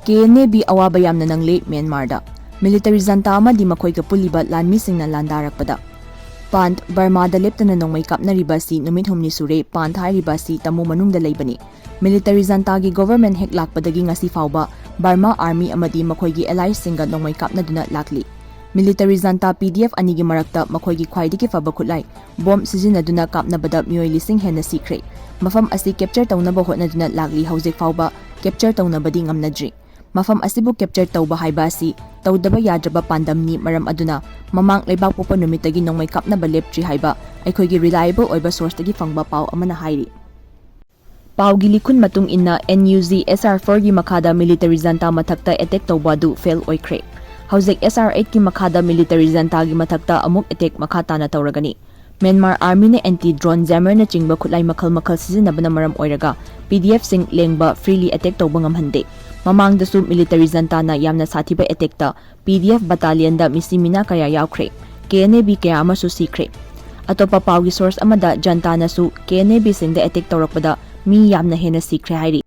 KNB Awaba yamna Nangle Myanmar military junta amadi makoiga puliba lanmisingna landarakpada Pant Burma da Leitana Nong kapnariba si numit humni sure Pant Hairi si tamu manungda leibani military junta gi government hek lakpadagi ngasi fauba Burma Army Amadi makoigi allies singa Nong kapnaduna lakli military junta PDF anigi marakta makoigi khwaidiki faba khutlai bomb sizinaduna kapnabada mioi lising henna sikre mafam asi capture tawnaba hotnaduna lakli hauzik fauba capture tawnabadi ngamnadri mafam asibu capture tawba haiba si tawdaba yadraba pandamni maram aduna mamang leibak popa numitagi nongmai kapnaba leptri haiba aikhoigi reliable oiba source tagi fangba pau amana hairi Paugi likun matung inna NUZ SR4 gi makada military junta mathakta attack tawba du fail oikre hauzik SR8 ki makada military junta gi mathakta amuk attack makata na tawragani Myanmar Army ne anti-drone jammer na chingba khutlai makal sizinabana maram oiraga PDF sing lengba freely attack tawba ngamhande mamang dasu military junta na yamna sathiba attack ta PDF battalion da misimina kaya yaukre KNB kaya amasu sikre atopa paugi source amada junta na su KNB sing da attack tawrakpada mi yamna hena sikre hairi